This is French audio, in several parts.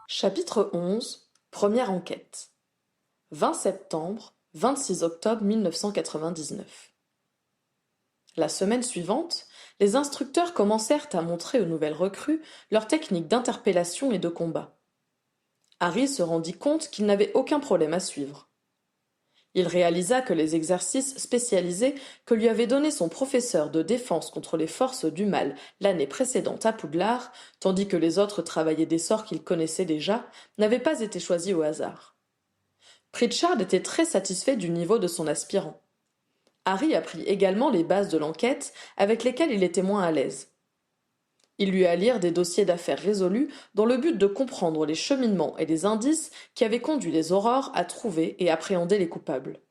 Chapitre 11. Première enquête. 20 septembre, 26 octobre 1999. La semaine suivante, les instructeurs commencèrent à montrer aux nouvelles recrues leurs techniques d'interpellation et de combat. Harry se rendit compte qu'il n'avait aucun problème à suivre. Il réalisa que les exercices spécialisés que lui avait donnés son professeur de défense contre les forces du mal l'année précédente à Poudlard, tandis que les autres travaillaient des sorts qu'il connaissait déjà, n'avaient pas été choisis au hasard. Pritchard était très satisfait du niveau de son aspirant. Harry apprit également les bases de l'enquête avec lesquelles il était moins à l'aise. Il lui à lire des dossiers d'affaires résolus dans le but de comprendre les cheminements et les indices qui avaient conduit les Aurores à trouver et appréhender les coupables.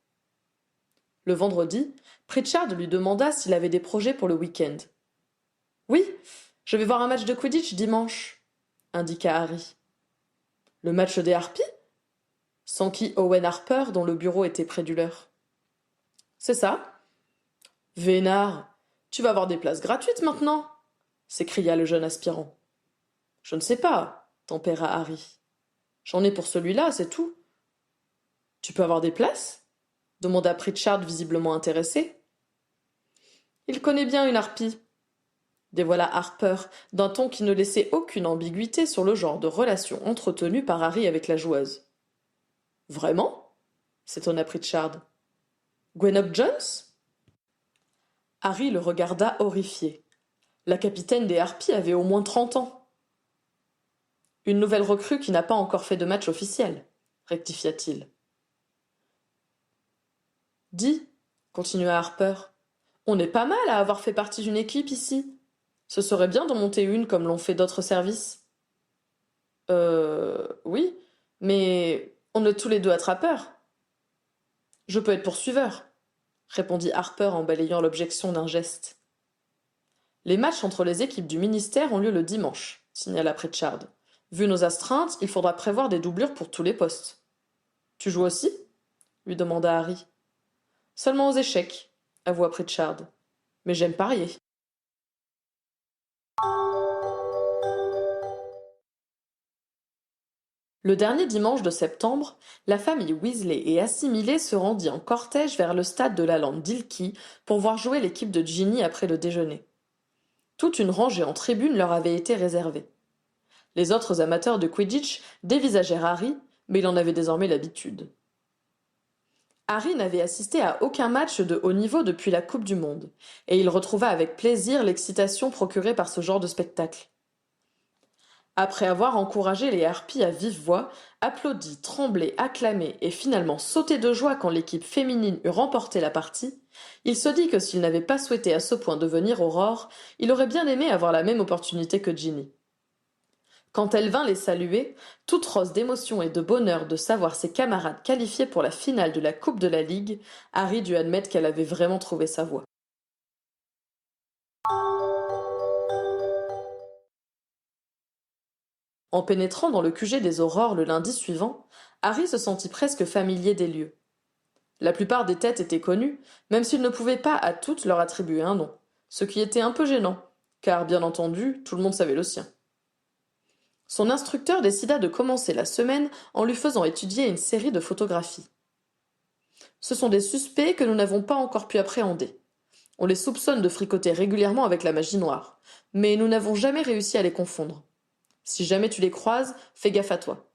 Le vendredi, Pritchard lui demanda s'il avait des projets pour le week-end. « Oui, je vais voir un match de Quidditch dimanche, » indiqua Harry. « Le match des Harpies ?» s'enquit Owen Harper, dont le bureau était près du leur. « C'est ça. »« Vénard, tu vas avoir des places gratuites maintenant ?» s'écria le jeune aspirant. « Je ne sais pas, » tempéra Harry. « J'en ai pour celui-là, c'est tout. »« Tu peux avoir des places ?» demanda Pritchard, visiblement intéressé. « Il connaît bien une harpie, » dévoila Harper, d'un ton qui ne laissait aucune ambiguïté sur le genre de relation entretenue par Harry avec la joueuse. « Vraiment ?» s'étonna Pritchard. « Gwenop Jones ?» Harry le regarda horrifié. La capitaine des Harpies avait au moins 30 ans. « Une nouvelle recrue qui n'a pas encore fait de match officiel, » rectifia-t-il. « Dis, » continua Harper, « on est pas mal à avoir fait partie d'une équipe ici. Ce serait bien d'en monter une comme l'ont fait d'autres services. » Oui, mais on est tous les deux attrapeurs. »« Je peux être poursuiveur, » répondit Harper en balayant l'objection d'un geste. « Les matchs entre les équipes du ministère ont lieu le dimanche, » signala Pritchard. « Vu nos astreintes, il faudra prévoir des doublures pour tous les postes. »« Tu joues aussi ?» lui demanda Harry. « Seulement aux échecs, » avoua Pritchard. « Mais j'aime parier. » Le dernier dimanche de septembre, la famille Weasley et assimilée se rendit en cortège vers le stade de la lande d'Ilky pour voir jouer l'équipe de Ginny après le déjeuner. Toute une rangée en tribune leur avait été réservée. Les autres amateurs de Quidditch dévisagèrent Harry, mais il en avait désormais l'habitude. Harry n'avait assisté à aucun match de haut niveau depuis la Coupe du Monde, et il retrouva avec plaisir l'excitation procurée par ce genre de spectacle. Après avoir encouragé les Harpies à vive voix, applaudi, tremblé, acclamé et finalement sauté de joie quand l'équipe féminine eut remporté la partie, il se dit que s'il n'avait pas souhaité à ce point devenir Aurore, il aurait bien aimé avoir la même opportunité que Ginny. Quand elle vint les saluer, toute rose d'émotion et de bonheur de savoir ses camarades qualifiés pour la finale de la Coupe de la Ligue, Harry dut admettre qu'elle avait vraiment trouvé sa voie. En pénétrant dans le QG des Aurores le lundi suivant, Harry se sentit presque familier des lieux. La plupart des têtes étaient connues, même s'il ne pouvait pas à toutes leur attribuer un nom, ce qui était un peu gênant, car bien entendu, tout le monde savait le sien. Son instructeur décida de commencer la semaine en lui faisant étudier une série de photographies. Ce sont des suspects que nous n'avons pas encore pu appréhender. On les soupçonne de fricoter régulièrement avec la magie noire, mais nous n'avons jamais réussi à les confondre. Si jamais tu les croises, fais gaffe à toi.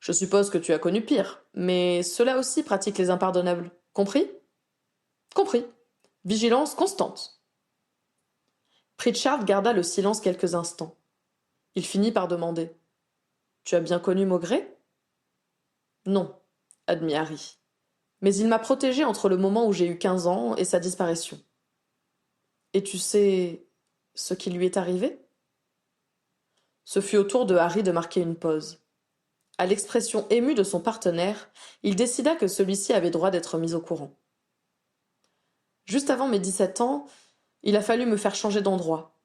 Je suppose que tu as connu pire, mais ceux-là aussi pratiquent les impardonnables. Compris ? Compris. Vigilance constante. Pritchard garda le silence quelques instants. Il finit par demander. Tu as bien connu Maugré ? Non, admit Harry. Mais il m'a protégé entre le moment où j'ai eu 15 ans et sa disparition. Et tu sais ce qui lui est arrivé ? Ce fut au tour de Harry de marquer une pause. À l'expression émue de son partenaire, il décida que celui-ci avait droit d'être mis au courant. Juste avant mes 17 ans, il a fallu me faire changer d'endroit.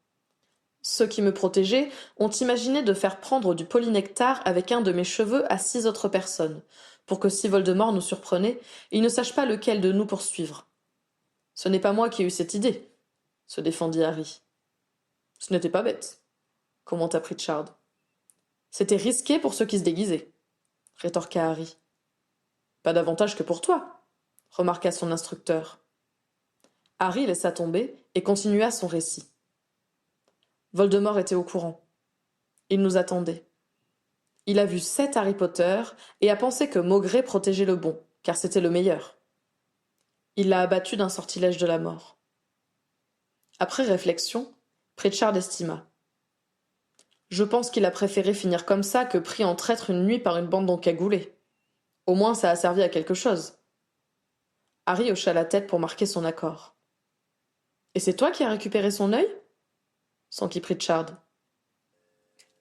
Ceux qui me protégeaient ont imaginé de faire prendre du polynectar avec un de mes cheveux à 6 autres personnes, pour que si Voldemort nous surprenait, il ne sache pas lequel de nous poursuivre. Ce n'est pas moi qui ai eu cette idée, se défendit Harry. Ce n'était pas bête, commenta Pritchard. C'était risqué pour ceux qui se déguisaient, rétorqua Harry. Pas davantage que pour toi, remarqua son instructeur. Harry laissa tomber et continua son récit. Voldemort était au courant. Il nous attendait. Il a vu 7 Harry Potter et a pensé que Maugré protégeait le bon, car c'était le meilleur. Il l'a abattu d'un sortilège de la mort. Après réflexion, Pritchard estima. Je pense qu'il a préféré finir comme ça que pris en traître une nuit par une bande d'encagoulés. Au moins ça a servi à quelque chose. Harry hocha la tête pour marquer son accord. Et c'est toi qui as récupéré son œil s'enquit Pritchard.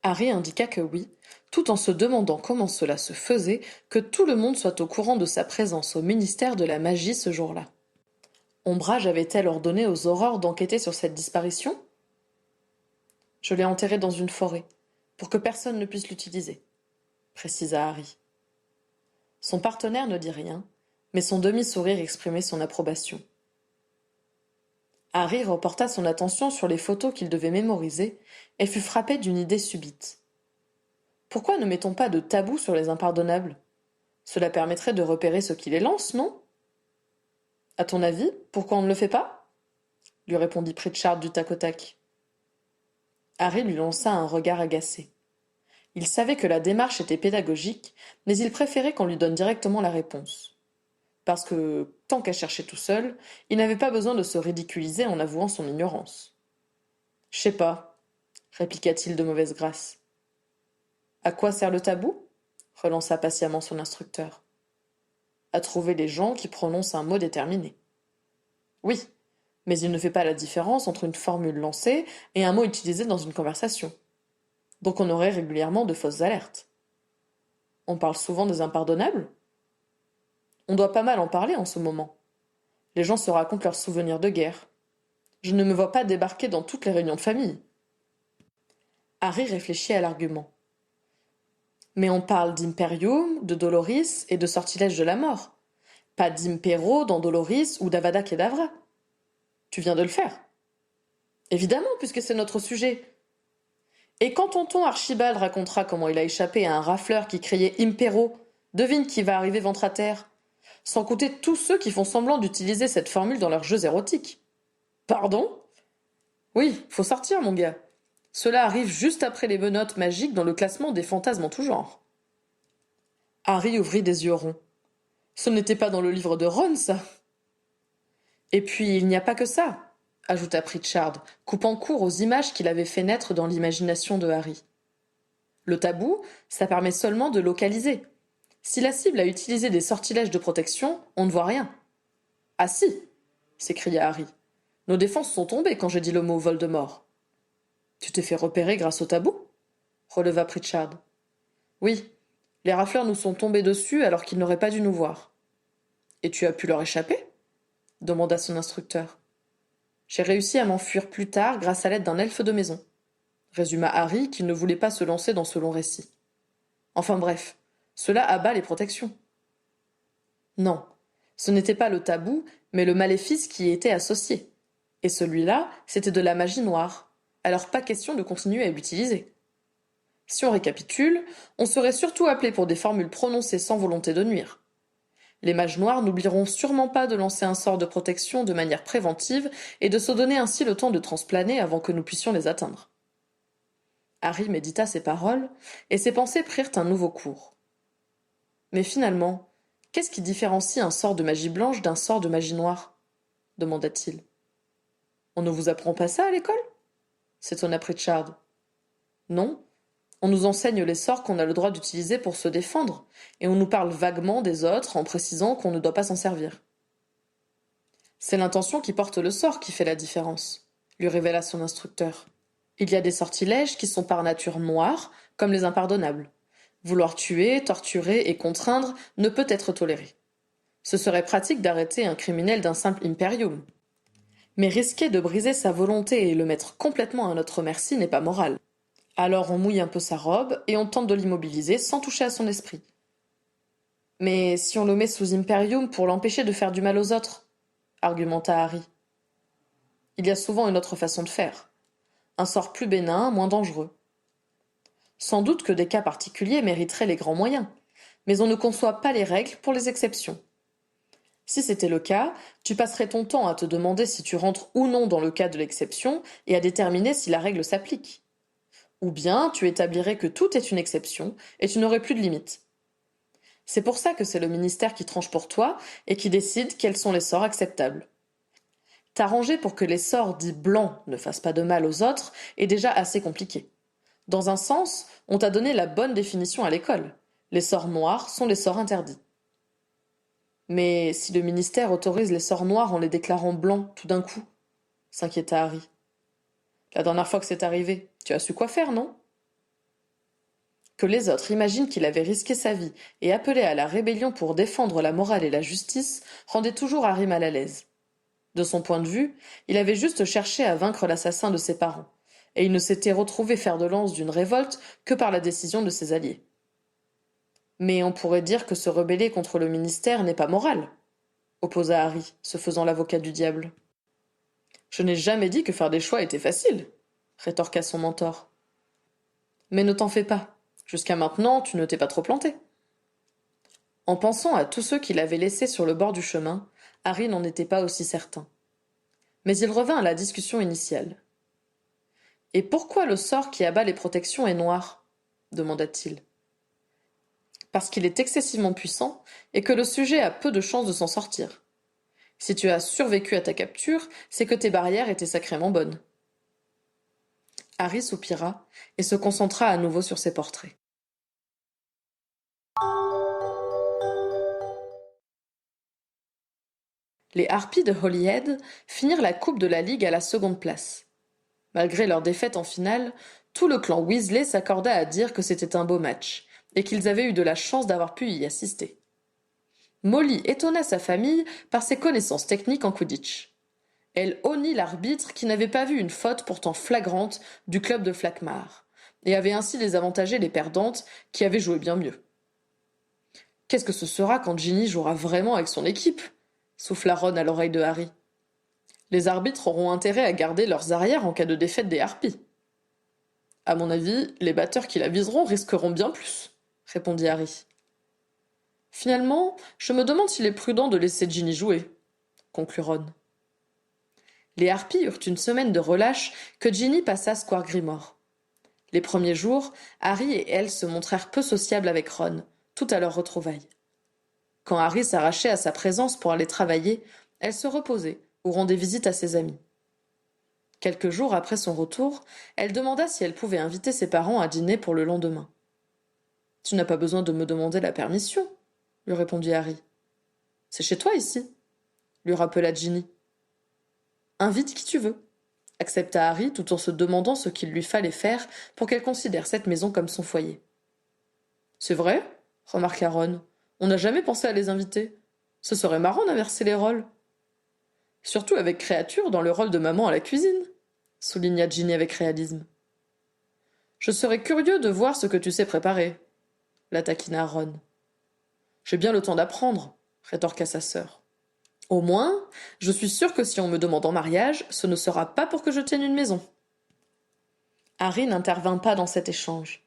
Harry indiqua que oui, tout en se demandant comment cela se faisait que tout le monde soit au courant de sa présence au ministère de la Magie ce jour-là. Ombrage avait-elle ordonné aux Aurores d'enquêter sur cette disparition ? Je l'ai enterré dans une forêt, pour que personne ne puisse l'utiliser, précisa Harry. Son partenaire ne dit rien, mais son demi-sourire exprimait son approbation. Harry reporta son attention sur les photos qu'il devait mémoriser et fut frappé d'une idée subite. Pourquoi ne mettons pas de tabou sur les impardonnables ? Cela permettrait de repérer ceux qui les lancent, non ? À ton avis, pourquoi on ne le fait pas ? Lui répondit Pritchard du tac au tac. Harry lui lança un regard agacé. Il savait que la démarche était pédagogique, mais il préférait qu'on lui donne directement la réponse. Parce que, tant qu'à chercher tout seul, il n'avait pas besoin de se ridiculiser en avouant son ignorance. « Je sais pas, » répliqua-t-il de mauvaise grâce. « À quoi sert le tabou ?» relança patiemment son instructeur. « À trouver les gens qui prononcent un mot déterminé. » Oui, mais il ne fait pas la différence entre une formule lancée et un mot utilisé dans une conversation. Donc on aurait régulièrement de fausses alertes. On parle souvent des impardonnables ? On doit pas mal en parler en ce moment. Les gens se racontent leurs souvenirs de guerre. Je ne me vois pas débarquer dans toutes les réunions de famille. Harry réfléchit à l'argument. Mais on parle d'Imperium, de Doloris et de sortilège de la mort. Pas d'Impero dans Doloris ou d'Avada Kedavra. Tu viens de le faire. Évidemment, puisque c'est notre sujet. Et quand tonton Archibald racontera comment il a échappé à un rafleur qui criait Impero, devine qui va arriver ventre à terre. Sans compter tous ceux qui font semblant d'utiliser cette formule dans leurs jeux érotiques. Pardon ? Oui, faut sortir, mon gars. Cela arrive juste après les menottes magiques dans le classement des fantasmes en tout genre. Harry ouvrit des yeux ronds. Ce n'était pas dans le livre de Ron, ça. Et puis, il n'y a pas que ça, ajouta Pritchard, coupant court aux images qu'il avait fait naître dans l'imagination de Harry. Le tabou, ça permet seulement de localiser. Si la cible a utilisé des sortilèges de protection, on ne voit rien. Ah si, s'écria Harry. Nos défenses sont tombées quand j'ai dit le mot Voldemort. Tu t'es fait repérer grâce au tabou ? Releva Pritchard. Oui, les rafleurs nous sont tombés dessus alors qu'ils n'auraient pas dû nous voir. Et tu as pu leur échapper ? Demanda son instructeur. J'ai réussi à m'enfuir plus tard grâce à l'aide d'un elfe de maison, résuma Harry qui ne voulait pas se lancer dans ce long récit. Enfin bref, cela abat les protections. Non, ce n'était pas le tabou, mais le maléfice qui y était associé. Et celui-là, c'était de la magie noire, alors pas question de continuer à l'utiliser. Si on récapitule, on serait surtout appelé pour des formules prononcées sans volonté de nuire. Les mages noirs n'oublieront sûrement pas de lancer un sort de protection de manière préventive et de se donner ainsi le temps de transplaner avant que nous puissions les atteindre. Harry médita ces paroles, et ses pensées prirent un nouveau cours. Mais finalement, qu'est-ce qui différencie un sort de magie blanche d'un sort de magie noire ? Demanda-t-il. On ne vous apprend pas ça à l'école ? S'étonna Pritchard. Non, on nous enseigne les sorts qu'on a le droit d'utiliser pour se défendre, et on nous parle vaguement des autres en précisant qu'on ne doit pas s'en servir. C'est l'intention qui porte le sort qui fait la différence, lui révéla son instructeur. Il y a des sortilèges qui sont par nature noirs, comme les impardonnables. Vouloir tuer, torturer et contraindre ne peut être toléré. Ce serait pratique d'arrêter un criminel d'un simple imperium. Mais risquer de briser sa volonté et le mettre complètement à notre merci n'est pas moral. Alors on mouille un peu sa robe et on tente de l'immobiliser sans toucher à son esprit. Mais si on le met sous Imperium pour l'empêcher de faire du mal aux autres, argumenta Harry. Il y a souvent une autre façon de faire. Un sort plus bénin, moins dangereux. Sans doute que des cas particuliers mériteraient les grands moyens, mais on ne conçoit pas les règles pour les exceptions. Si c'était le cas, tu passerais ton temps à te demander si tu rentres ou non dans le cas de l'exception et à déterminer si la règle s'applique. Ou bien tu établirais que tout est une exception et tu n'aurais plus de limites. C'est pour ça que c'est le ministère qui tranche pour toi et qui décide quels sont les sorts acceptables. T'arranger pour que les sorts dits blancs ne fassent pas de mal aux autres est déjà assez compliqué. Dans un sens, on t'a donné la bonne définition à l'école. Les sorts noirs sont les sorts interdits. Mais si le ministère autorise les sorts noirs en les déclarant blancs tout d'un coup, s'inquiéta Harry. La dernière fois que c'est arrivé, tu as su quoi faire, non? Que les autres imaginent qu'il avait risqué sa vie et appelé à la rébellion pour défendre la morale et la justice rendait toujours Harry mal à l'aise. De son point de vue, il avait juste cherché à vaincre l'assassin de ses parents, et il ne s'était retrouvé fer de lance d'une révolte que par la décision de ses alliés. Mais on pourrait dire que se rebeller contre le ministère n'est pas moral, opposa Harry, se faisant l'avocat du diable. Je n'ai jamais dit que faire des choix était facile, rétorqua son mentor. Mais ne t'en fais pas. Jusqu'à maintenant, tu ne t'es pas trop planté. En pensant à tous ceux qu'il avait laissés sur le bord du chemin, Harry n'en était pas aussi certain. Mais il revint à la discussion initiale. Et pourquoi le sort qui abat les protections est noir? Demanda-t-il. Parce qu'il est excessivement puissant et que le sujet a peu de chances de s'en sortir. Si tu as survécu à ta capture, c'est que tes barrières étaient sacrément bonnes. Harry soupira et se concentra à nouveau sur ses portraits. Les Harpies de Holyhead finirent la Coupe de la Ligue à la seconde place. Malgré leur défaite en finale, tout le clan Weasley s'accorda à dire que c'était un beau match, et qu'ils avaient eu de la chance d'avoir pu y assister. Molly étonna sa famille par ses connaissances techniques en Quidditch. Elle honnit l'arbitre qui n'avait pas vu une faute pourtant flagrante du club de Flackmar, et avait ainsi désavantagé les perdantes qui avaient joué bien mieux. Qu'est-ce que ce sera quand Ginny jouera vraiment avec son équipe? Souffla Ron à l'oreille de Harry. Les arbitres auront intérêt à garder leurs arrières en cas de défaite des Harpies. À mon avis, les batteurs qui la viseront risqueront bien plus, répondit Harry. Finalement, je me demande s'il est prudent de laisser Ginny jouer, conclut Ron. Les Harpies eurent une semaine de relâche que Ginny passa Square Grimore. Les premiers jours, Harry et elle se montrèrent peu sociables avec Ron, tout à leur retrouvaille. Quand Harry s'arrachait à sa présence pour aller travailler, elle se reposait ou rendait visite à ses amis. Quelques jours après son retour, elle demanda si elle pouvait inviter ses parents à dîner pour le lendemain. « Tu n'as pas besoin de me demander la permission, » lui répondit Harry. « C'est chez toi ici, » lui rappela Ginny. « Invite qui tu veux, » accepta Harry tout en se demandant ce qu'il lui fallait faire pour qu'elle considère cette maison comme son foyer. « C'est vrai, » remarqua Ron. « On n'a jamais pensé à les inviter. Ce serait marrant d'inverser les rôles. » Surtout avec Créature dans le rôle de maman à la cuisine, souligna Ginny avec réalisme. Je serais curieux de voir ce que tu sais préparer, la taquina Ron. J'ai bien le temps d'apprendre, rétorqua sa sœur. Au moins, je suis sûre que si on me demande en mariage, ce ne sera pas pour que je tienne une maison. Harry n'intervint pas dans cet échange.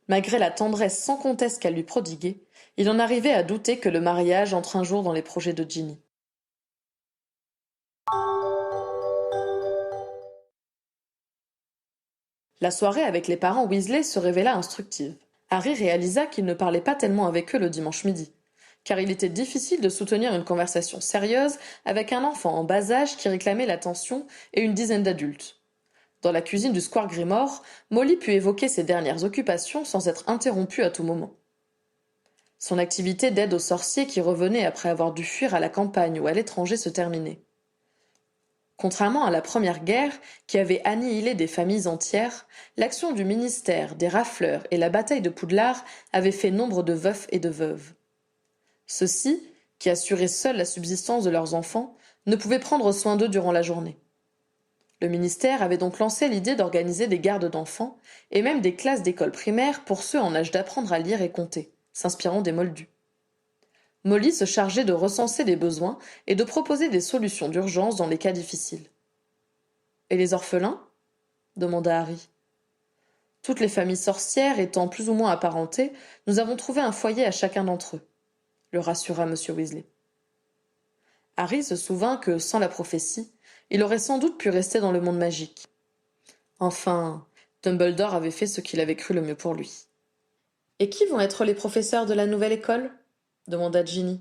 Malgré la tendresse sans conteste qu'elle lui prodiguait, il en arrivait à douter que le mariage entre un jour dans les projets de Ginny. La soirée avec les parents Weasley se révéla instructive. Harry réalisa qu'il ne parlait pas tellement avec eux le dimanche midi, car il était difficile de soutenir une conversation sérieuse avec un enfant en bas âge qui réclamait l'attention et une dizaine d'adultes. Dans la cuisine du Square Grimore, Molly put évoquer ses dernières occupations sans être interrompue à tout moment. Son activité d'aide aux sorciers qui revenaient après avoir dû fuir à la campagne ou à l'étranger se terminait. Contrairement à la Première Guerre, qui avait annihilé des familles entières, l'action du ministère, des rafleurs et la bataille de Poudlard avaient fait nombre de veufs et de veuves. Ceux-ci, qui assuraient seuls la subsistance de leurs enfants, ne pouvaient prendre soin d'eux durant la journée. Le ministère avait donc lancé l'idée d'organiser des gardes d'enfants et même des classes d'école primaire pour ceux en âge d'apprendre à lire et compter, s'inspirant des Moldus. Molly se chargeait de recenser les besoins et de proposer des solutions d'urgence dans les cas difficiles. « Et les orphelins » demanda Harry. « Toutes les familles sorcières étant plus ou moins apparentées, nous avons trouvé un foyer à chacun d'entre eux, le rassura M. Weasley. Harry se souvint que, sans la prophétie, il aurait sans doute pu rester dans le monde magique. Enfin, Dumbledore avait fait ce qu'il avait cru le mieux pour lui. « Et qui vont être les professeurs de la nouvelle école » demanda Ginny.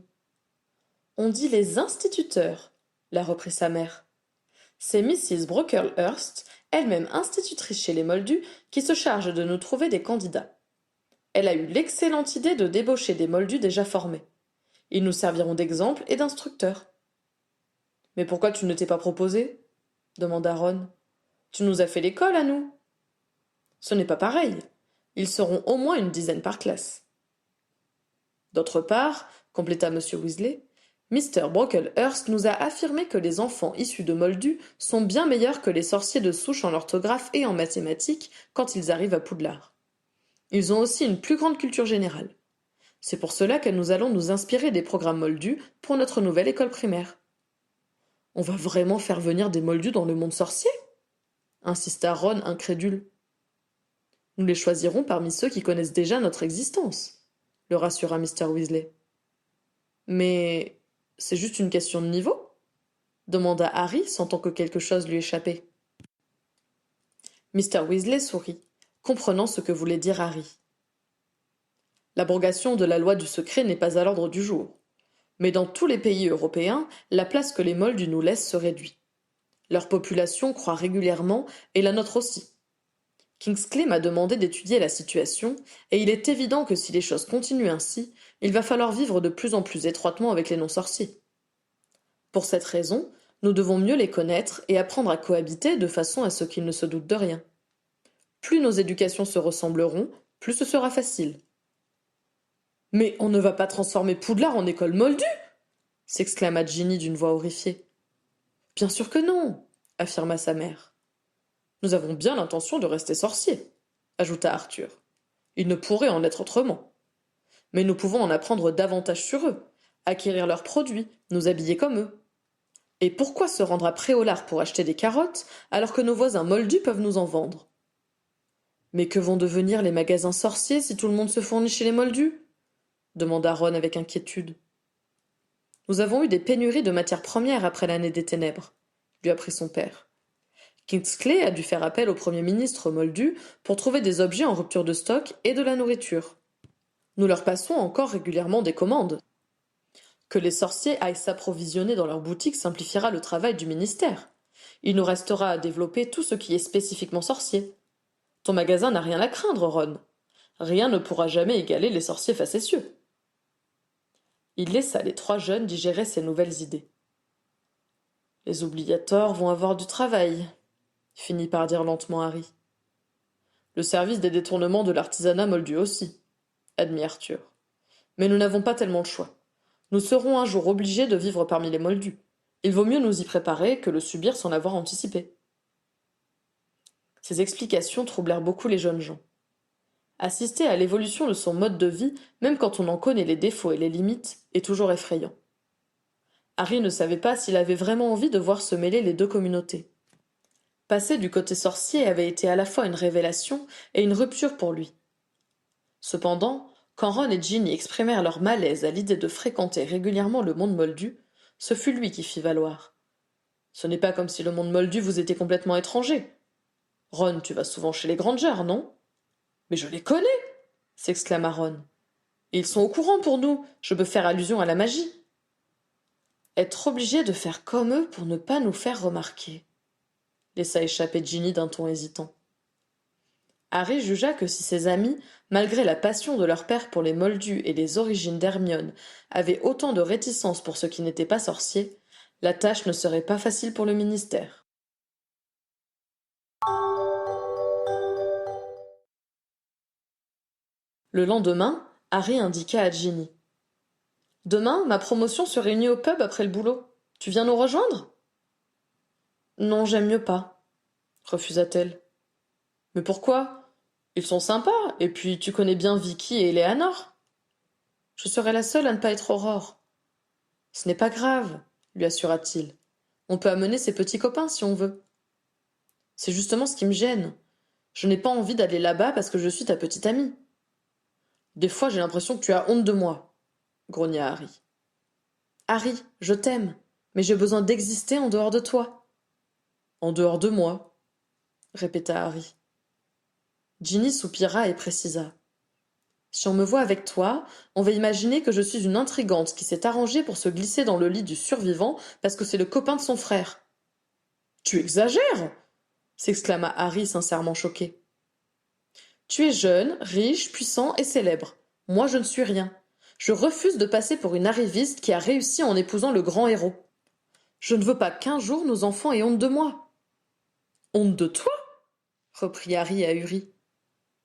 « On dit les instituteurs » la reprit sa mère. « C'est Mrs. Brocklehurst, elle-même institutrice chez les Moldus, qui se charge de nous trouver des candidats. Elle a eu l'excellente idée de débaucher des Moldus déjà formés. Ils nous serviront d'exemple et d'instructeurs. »« Mais pourquoi tu ne t'es pas proposé » demanda Ron. « Tu nous as fait l'école, à nous. »« Ce n'est pas pareil. Ils seront au moins une dizaine par classe. » D'autre part, compléta M. Weasley, Mr. Brocklehurst nous a affirmé que les enfants issus de Moldus sont bien meilleurs que les sorciers de souche en orthographe et en mathématiques quand ils arrivent à Poudlard. Ils ont aussi une plus grande culture générale. C'est pour cela que nous allons nous inspirer des programmes Moldus pour notre nouvelle école primaire. « On va vraiment faire venir des Moldus dans le monde sorcier » insista Ron incrédule. « Nous les choisirons parmi ceux qui connaissent déjà notre existence, le rassura Mr. Weasley. « Mais c'est juste une question de niveau ?» demanda Harry, sentant que quelque chose lui échappait. Mr. Weasley sourit, comprenant ce que voulait dire Harry. L'abrogation de la loi du secret n'est pas à l'ordre du jour. Mais dans tous les pays européens, la place que les Moldus nous laissent se réduit. Leur population croît régulièrement, et la nôtre aussi. Kingsley m'a demandé d'étudier la situation, et il est évident que si les choses continuent ainsi, il va falloir vivre de plus en plus étroitement avec les non-sorciers. Pour cette raison, nous devons mieux les connaître et apprendre à cohabiter de façon à ce qu'ils ne se doutent de rien. Plus nos éducations se ressembleront, plus ce sera facile. « Mais on ne va pas transformer Poudlard en école moldue » s'exclama Ginny d'une voix horrifiée. « Bien sûr que non, affirma sa mère. Nous avons bien l'intention de rester sorciers, ajouta Arthur. Il ne pourrait en être autrement. Mais nous pouvons en apprendre davantage sur eux, acquérir leurs produits, nous habiller comme eux. Et pourquoi se rendre à Préolard pour acheter des carottes, alors que nos voisins moldus peuvent nous en vendre? Mais que vont devenir les magasins sorciers si tout le monde se fournit chez les moldus? Demanda Ron avec inquiétude. Nous avons eu des pénuries de matières premières après l'année des ténèbres, lui apprit son père. Kingsley a dû faire appel au Premier ministre moldu pour trouver des objets en rupture de stock et de la nourriture. Nous leur passons encore régulièrement des commandes. Que les sorciers aillent s'approvisionner dans leurs boutiques simplifiera le travail du ministère. Il nous restera à développer tout ce qui est spécifiquement sorcier. Ton magasin n'a rien à craindre, Ron. Rien ne pourra jamais égaler les sorciers facétieux. Il laissa les 3 jeunes digérer ces nouvelles idées. Les oubliateurs vont avoir du travail, finit par dire lentement Harry. Le service des détournements de l'artisanat moldu aussi, admit Arthur. Mais nous n'avons pas tellement le choix. Nous serons un jour obligés de vivre parmi les moldus. Il vaut mieux nous y préparer que le subir sans l'avoir anticipé. Ces explications troublèrent beaucoup les jeunes gens. Assister à l'évolution de son mode de vie, même quand on en connaît les défauts et les limites, est toujours effrayant. Harry ne savait pas s'il avait vraiment envie de voir se mêler les 2 communautés. Passer du côté sorcier avait été à la fois une révélation et une rupture pour lui. Cependant, quand Ron et Ginny exprimèrent leur malaise à l'idée de fréquenter régulièrement le monde moldu, ce fut lui qui fit valoir. « Ce n'est pas comme si le monde moldu vous était complètement étranger. Ron, tu vas souvent chez les Grangers, non ?»« Mais je les connais !» s'exclama Ron. « Ils sont au courant pour nous, je peux faire allusion à la magie. » Être obligé de faire comme eux pour ne pas nous faire remarquer, laissa échapper Ginny d'un ton hésitant. Harry jugea que si ses amis, malgré la passion de leur père pour les moldus et les origines d'Hermione, avaient autant de réticence pour ceux qui n'étaient pas sorciers, la tâche ne serait pas facile pour le ministère. Le lendemain, Harry indiqua à Ginny. « Demain, ma promotion se réunit au pub après le boulot. Tu viens nous rejoindre ?»« Non, j'aime mieux pas, » refusa-t-elle. « Mais pourquoi ? Ils sont sympas, et puis tu connais bien Vicky et Eleanor. »« Je serai la seule à ne pas être Aurore. »« Ce n'est pas grave, » lui assura-t-il. « On peut amener ses petits copains si on veut. »« C'est justement ce qui me gêne. Je n'ai pas envie d'aller là-bas parce que je suis ta petite amie. Des fois, j'ai l'impression que tu as honte de moi, grogna Harry. Harry, je t'aime, mais j'ai besoin d'exister en dehors de toi. En dehors de moi, répéta Harry. Ginny soupira et précisa. Si on me voit avec toi, on va imaginer que je suis une intrigante qui s'est arrangée pour se glisser dans le lit du survivant parce que c'est le copain de son frère. Tu exagères, s'exclama Harry sincèrement choqué. Tu es jeune, riche, puissant et célèbre. Moi, je ne suis rien. Je refuse de passer pour une arriviste qui a réussi en épousant le grand héros. Je ne veux pas qu'un jour nos enfants aient honte de moi. Honte de toi? Reprit Harry ahuri.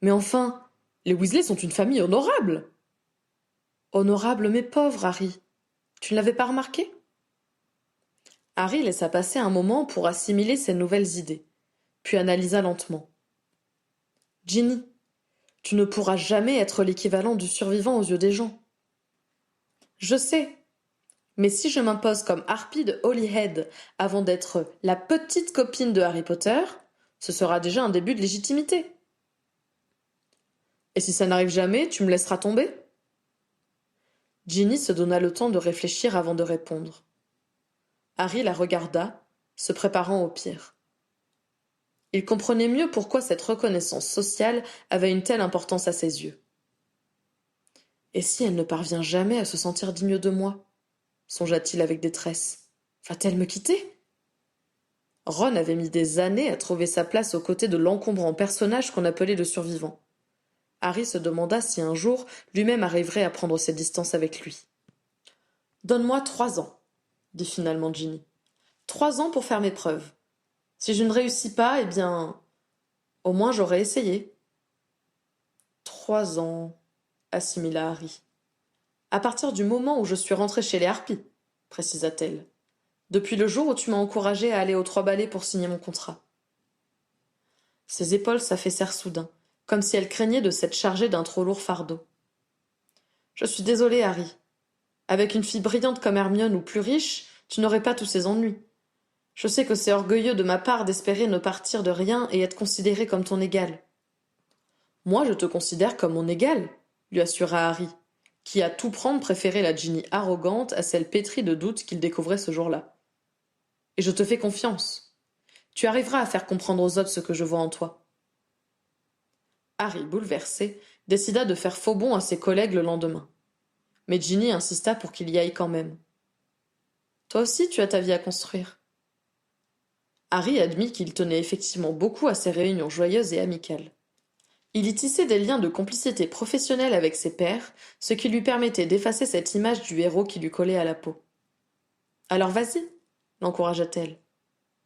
Mais enfin, les Weasley sont une famille honorable. Honorable mais pauvre, Harry. Tu ne l'avais pas remarqué? Harry laissa passer un moment pour assimiler ces nouvelles idées, puis analysa lentement. Ginny, tu ne pourras jamais être l'équivalent du survivant aux yeux des gens. Je sais, mais si je m'impose comme harpie de Holyhead avant d'être la petite copine de Harry Potter, ce sera déjà un début de légitimité. Et si ça n'arrive jamais, tu me laisseras tomber? Ginny se donna le temps de réfléchir avant de répondre. Harry la regarda, se préparant au pire. Il comprenait mieux pourquoi cette reconnaissance sociale avait une telle importance à ses yeux. Et si elle ne parvient jamais à se sentir digne de moi? Songea-t-il avec détresse. Va-t-elle me quitter? Ron avait mis des années à trouver sa place aux côtés de l'encombrant personnage qu'on appelait le survivant. Harry se demanda si un jour lui-même arriverait à prendre ses distances avec lui. Donne-moi 3 ans, dit finalement Ginny. 3 ans pour faire mes preuves. Si je ne réussis pas, eh bien, au moins j'aurai essayé. 3 ans, assimila Harry. À partir du moment où je suis rentrée chez les Harpies, précisa-t-elle. Depuis le jour où tu m'as encouragée à aller aux 3 ballets pour signer mon contrat. Ses épaules s'affaissèrent soudain, comme si elle craignait de s'être chargée d'un trop lourd fardeau. Je suis désolée, Harry. Avec une fille brillante comme Hermione ou plus riche, tu n'aurais pas tous ces ennuis. Je sais que c'est orgueilleux de ma part d'espérer ne partir de rien et être considéré comme ton égal. Moi, je te considère comme mon égal, lui assura Harry, qui à tout prendre préférait la Ginny arrogante à celle pétrie de doutes qu'il découvrait ce jour-là. Et je te fais confiance. Tu arriveras à faire comprendre aux autres ce que je vois en toi. Harry, bouleversé, décida de faire faux bond à ses collègues le lendemain. Mais Ginny insista pour qu'il y aille quand même. Toi aussi, tu as ta vie à construire. Harry admit qu'il tenait effectivement beaucoup à ces réunions joyeuses et amicales. Il y tissait des liens de complicité professionnelle avec ses pairs, ce qui lui permettait d'effacer cette image du héros qui lui collait à la peau. Alors vas-y, l'encouragea-t-elle.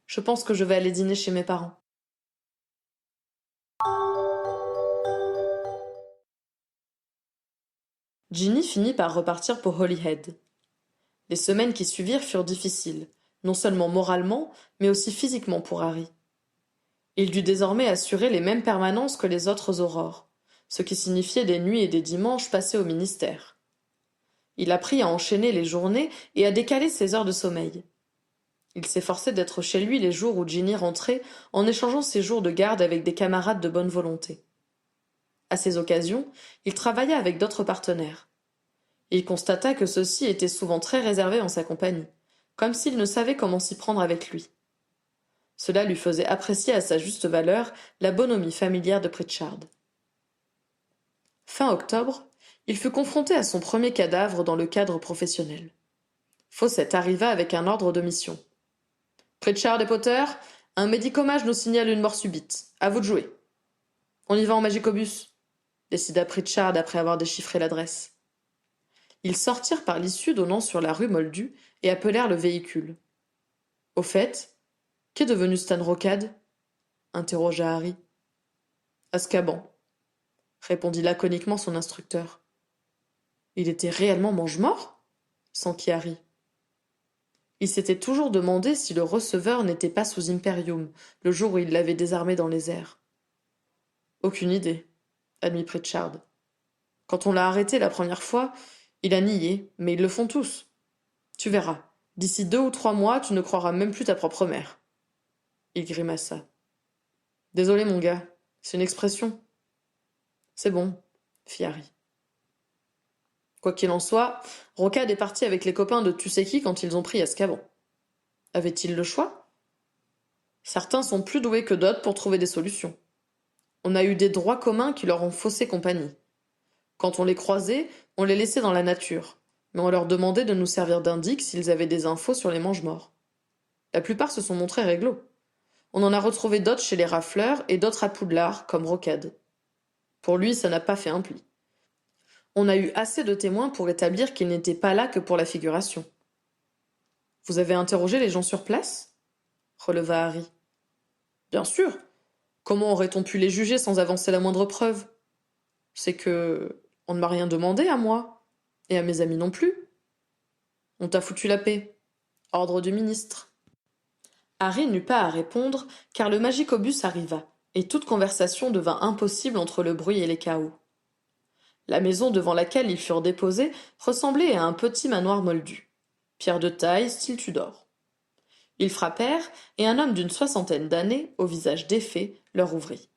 Je pense que je vais aller dîner chez mes parents. Ginny finit par repartir pour Holyhead. Les semaines qui suivirent furent difficiles, non seulement moralement, mais aussi physiquement pour Harry. Il dut désormais assurer les mêmes permanences que les autres aurores, ce qui signifiait des nuits et des dimanches passés au ministère. Il apprit à enchaîner les journées et à décaler ses heures de sommeil. Il s'efforçait d'être chez lui les jours où Ginny rentrait en échangeant ses jours de garde avec des camarades de bonne volonté. À ces occasions, il travailla avec d'autres partenaires. Il constata que ceux-ci étaient souvent très réservés en sa compagnie, comme s'ils ne savaient comment s'y prendre avec lui. Cela lui faisait apprécier à sa juste valeur la bonhomie familière de Pritchard. Fin octobre, il fut confronté à son premier cadavre dans le cadre professionnel. Fawcett arriva avec un ordre de mission. Pritchard et Potter, un médicomage nous signale une mort subite. À vous de jouer. On y va en magicobus, décida Pritchard après avoir déchiffré l'adresse. Ils sortirent par l'issue donnant sur la rue Moldu et appelèrent le véhicule. Au fait, qu'est devenu Stan Rocade? Interrogea Harry. Azkaban, répondit laconiquement son instructeur. Il était réellement mange-mort? S'enquit Harry. Il s'était toujours demandé si le receveur n'était pas sous Imperium, le jour où il l'avait désarmé dans les airs. Aucune idée, admit Pritchard. Quand on l'a arrêté la première fois, il a nié, mais ils le font tous. Tu verras, d'ici 2 ou 3 mois, tu ne croiras même plus ta propre mère. Il grimaça. Désolé, mon gars, C'est une expression. C'est bon, fit Harry. Quoi qu'il en soit, Rocade est parti avec les copains de tu sais qui quand ils ont pris Azkaban. Avait-il le choix? Certains sont plus doués que d'autres pour trouver des solutions. On a eu des droits communs qui leur ont faussé compagnie. Quand on les croisait, on les laissait dans la nature, mais on leur demandait de nous servir d'indices s'ils avaient des infos sur les mange-morts. La plupart se sont montrés réglo. On en a retrouvé d'autres chez les rafleurs et d'autres à Poudlard, comme Rocade. Pour lui, ça n'a pas fait un pli. On a eu assez de témoins pour établir qu'il n'était pas là que pour la figuration. Vous avez interrogé les gens sur place? Releva Harry. Bien sûr. Comment aurait-on pu les juger sans avancer la moindre preuve? C'est que on ne m'a rien demandé à moi, et à mes amis non plus. On t'a foutu la paix. Ordre du ministre. Harry n'eut pas à répondre, car le magicobus arriva, et toute conversation devint impossible entre le bruit et les cahots. La maison devant laquelle ils furent déposés ressemblait à un petit manoir moldu. Pierre de taille, style Tudor. Ils frappèrent, et un homme d'une 60aine d'années, au visage défait, leur ouvrit.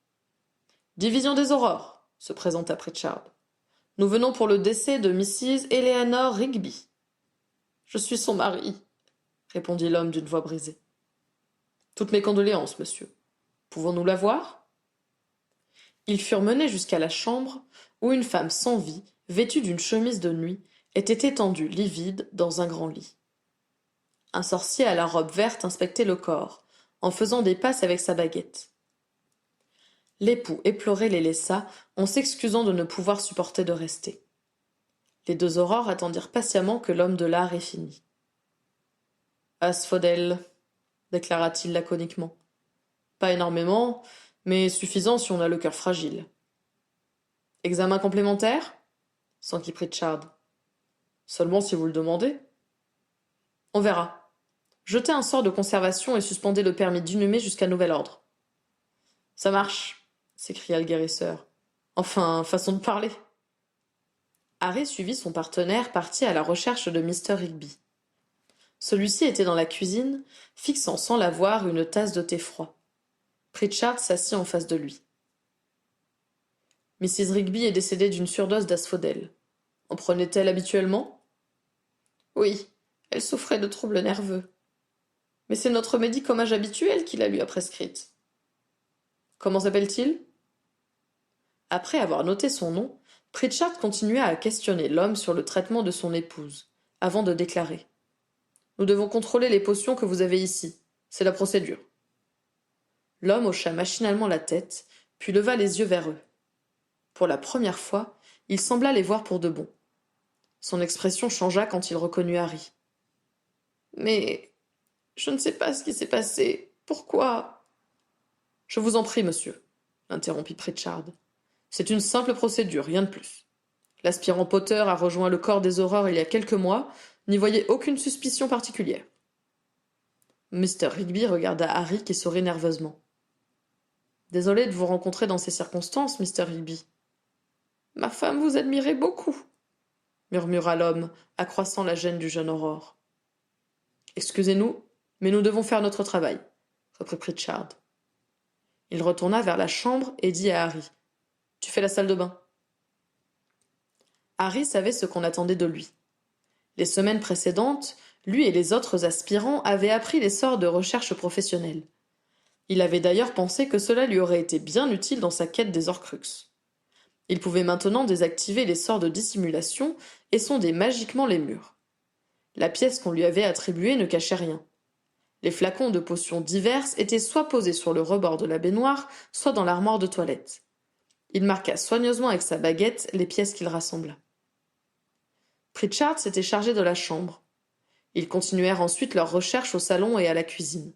Division des Aurores, se présenta Pritchard. Nous venons pour le décès de Mrs. Eleanor Rigby. Je suis son mari, répondit l'homme d'une voix brisée. Toutes mes condoléances, monsieur. Pouvons-nous la voir? Ils furent menés jusqu'à la chambre, où une femme sans vie, vêtue d'une chemise de nuit, était étendue livide dans un grand lit. Un sorcier à la robe verte inspectait le corps, en faisant des passes avec sa baguette. L'époux éploré les laissa, en s'excusant de ne pouvoir supporter de rester. Les deux aurores attendirent patiemment que l'homme de l'art ait fini. « Asphodèle, déclara-t-il laconiquement. Pas énormément, mais suffisant si on a le cœur fragile. Examen complémentaire? S'enquit Pritchard. Seulement si vous le demandez. On verra. Jetez un sort de conservation et suspendez le permis d'inhumer jusqu'à nouvel ordre. Ça marche, s'écria le guérisseur. Enfin, façon de parler. Harry suivit son partenaire parti à la recherche de Mr. Rigby. Celui-ci était dans la cuisine, fixant sans la voir une tasse de thé froid. Pritchard s'assit en face de lui. Mrs. Rigby est décédée d'une surdose d'asphodèle. En prenait-elle habituellement? Oui, elle souffrait de troubles nerveux. Mais c'est notre médicament habituel qui la lui a prescrite. Comment s'appelle-t-il? Après avoir noté son nom, Pritchard continua à questionner l'homme sur le traitement de son épouse, avant de déclarer. Nous devons contrôler les potions que vous avez ici. C'est la procédure. L'homme hocha machinalement la tête, puis leva les yeux vers eux. Pour la première fois, il sembla les voir pour de bon. Son expression changea quand il reconnut Harry. Mais je ne sais pas ce qui s'est passé. Pourquoi? Je vous en prie, monsieur, interrompit Pritchard. C'est une simple procédure, rien de plus. L'aspirant Potter a rejoint le corps des Aurores il y a quelques mois, n'y voyez aucune suspicion particulière. Mr. Rigby regarda Harry qui sourit nerveusement. Désolé de vous rencontrer dans ces circonstances, Mr. Rigby. Ma femme vous admirait beaucoup, murmura l'homme, accroissant la gêne du jeune Aurore. Excusez-nous, mais nous devons faire notre travail, reprit Pritchard. Il retourna vers la chambre et dit à Harry. Tu fais la salle de bain. Harry savait ce qu'on attendait de lui. Les semaines précédentes, lui et les autres aspirants avaient appris les sorts de recherche professionnelle. Il avait d'ailleurs pensé que cela lui aurait été bien utile dans sa quête des Horcruxes. Il pouvait maintenant désactiver les sorts de dissimulation et sonder magiquement les murs. La pièce qu'on lui avait attribuée ne cachait rien. Les flacons de potions diverses étaient soit posés sur le rebord de la baignoire, soit dans l'armoire de toilette. Il marqua soigneusement avec sa baguette les pièces qu'il rassembla. Pritchard s'était chargé de la chambre. Ils continuèrent ensuite leurs recherches au salon et à la cuisine.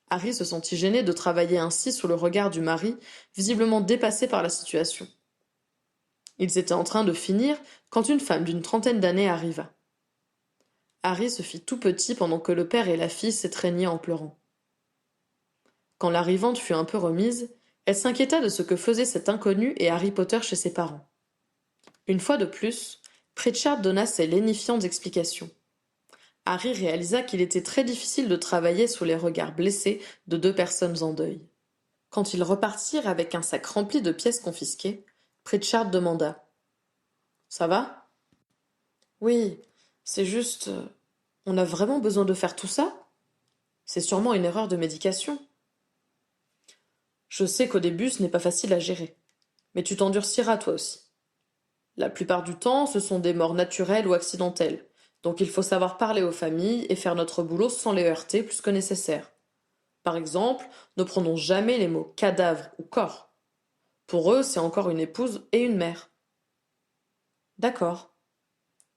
Harry se sentit gêné de travailler ainsi sous le regard du mari, visiblement dépassé par la situation. Ils étaient en train de finir quand une femme d'une 30aine d'années arriva. Harry se fit tout petit pendant que le père et la fille s'étreignaient en pleurant. Quand l'arrivante fut un peu remise, elle s'inquiéta de ce que faisait cet inconnu et Harry Potter chez ses parents. Une fois de plus, Pritchard donna ses lénifiantes explications. Harry réalisa qu'il était très difficile de travailler sous les regards blessés de deux personnes en deuil. Quand ils repartirent avec un sac rempli de pièces confisquées, Pritchard demanda: Ça va? Oui, c'est juste. On a vraiment besoin de faire tout ça? C'est sûrement une erreur de médication. Je sais qu'au début ce n'est pas facile à gérer, mais tu t'endurciras toi aussi. La plupart du temps, ce sont des morts naturelles ou accidentelles, donc il faut savoir parler aux familles et faire notre boulot sans les heurter plus que nécessaire. Par exemple, ne prononce jamais les mots cadavre ou corps. Pour eux, c'est encore une épouse et une mère. D'accord,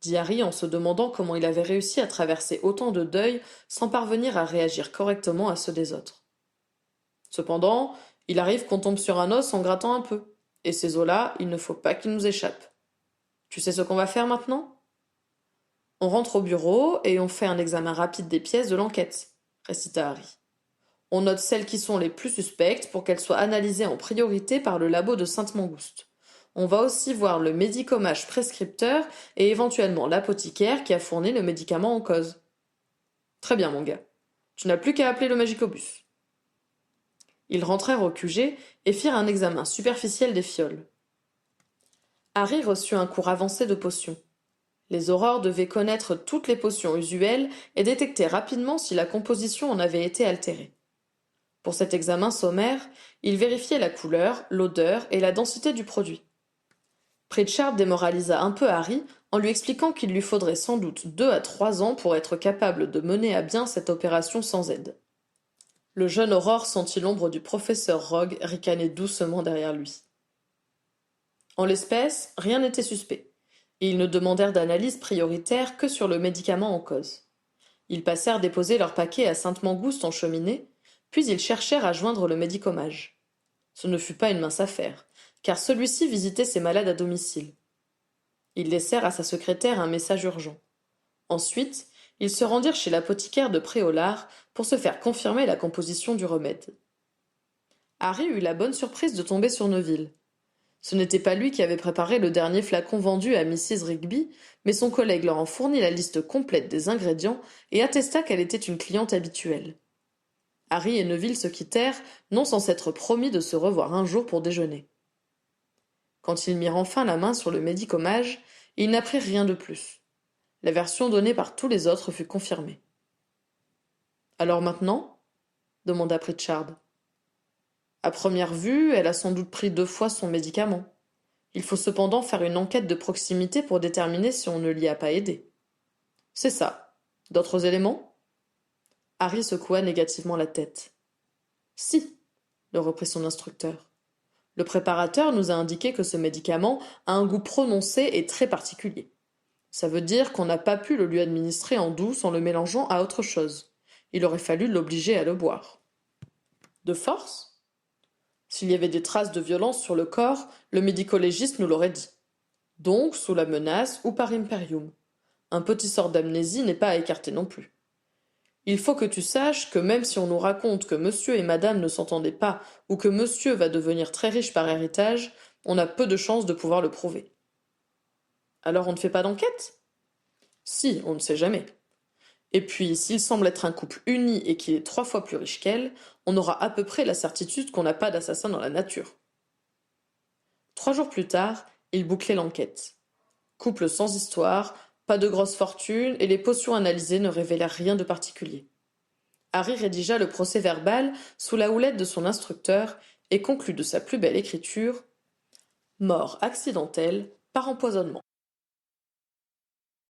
dit Harry en se demandant comment il avait réussi à traverser autant de deuils sans parvenir à réagir correctement à ceux des autres. Cependant, il arrive qu'on tombe sur un os en grattant un peu, et ces os-là, il ne faut pas qu'ils nous échappent. Tu sais ce qu'on va faire maintenant? On rentre au bureau et on fait un examen rapide des pièces de l'enquête, récita Harry. On note celles qui sont les plus suspectes pour qu'elles soient analysées en priorité par le labo de Sainte-Mangouste. On va aussi voir le médicomage prescripteur et éventuellement l'apothicaire qui a fourni le médicament en cause. Très bien, mon gars. Tu n'as plus qu'à appeler le magicobus. Ils rentrèrent au QG et firent un examen superficiel des fioles. Harry reçut un cours avancé de potions. Les aurores devaient connaître toutes les potions usuelles et détecter rapidement si la composition en avait été altérée. Pour cet examen sommaire, il vérifiait la couleur, l'odeur et la densité du produit. Pritchard démoralisa un peu Harry en lui expliquant qu'il lui faudrait sans doute 2 à 3 ans pour être capable de mener à bien cette opération sans aide. Le jeune Aurore sentit l'ombre du professeur Rogue ricaner doucement derrière lui. En l'espèce, rien n'était suspect, et ils ne demandèrent d'analyse prioritaire que sur le médicament en cause. Ils passèrent déposer leur paquet à Sainte-Mangouste en cheminée, puis ils cherchèrent à joindre le médicomage. Ce ne fut pas une mince affaire, car celui-ci visitait ses malades à domicile. Ils laissèrent à sa secrétaire un message urgent. Ensuite, ils se rendirent chez l'apothicaire de Préolard pour se faire confirmer la composition du remède. Harry eut la bonne surprise de tomber sur Neville. Ce n'était pas lui qui avait préparé le dernier flacon vendu à Mrs. Rigby, mais son collègue leur en fournit la liste complète des ingrédients et attesta qu'elle était une cliente habituelle. Harry et Neville se quittèrent, non sans s'être promis de se revoir un jour pour déjeuner. Quand ils mirent enfin la main sur le médicomage, ils n'apprirent rien de plus. La version donnée par tous les autres fut confirmée. Alors maintenant? Demanda Pritchard. À première vue, elle a sans doute pris 2 fois son médicament. Il faut cependant faire une enquête de proximité pour déterminer si on ne l'y a pas aidé. C'est ça. D'autres éléments? Harry secoua négativement la tête. Si, le reprit son instructeur. Le préparateur nous a indiqué que ce médicament a un goût prononcé et très particulier. Ça veut dire qu'on n'a pas pu le lui administrer en douce en le mélangeant à autre chose. Il aurait fallu l'obliger à le boire. De force? S'il y avait des traces de violence sur le corps, le médico-légiste nous l'aurait dit. Donc, sous la menace ou par imperium. Un petit sort d'amnésie n'est pas à écarter non plus. Il faut que tu saches que même si on nous raconte que monsieur et madame ne s'entendaient pas ou que monsieur va devenir très riche par héritage, on a peu de chances de pouvoir le prouver. Alors on ne fait pas d'enquête? Si, on ne sait jamais. Et puis, s'il semble être un couple uni et qu'il est 3 fois plus riche qu'elle, on aura à peu près la certitude qu'on n'a pas d'assassin dans la nature. 3 jours plus tard, ils bouclaient l'enquête. Couple sans histoire, pas de grosse fortune et les potions analysées ne révélèrent rien de particulier. Harry rédigea le procès-verbal sous la houlette de son instructeur et conclut de sa plus belle écriture: Mort accidentelle par empoisonnement.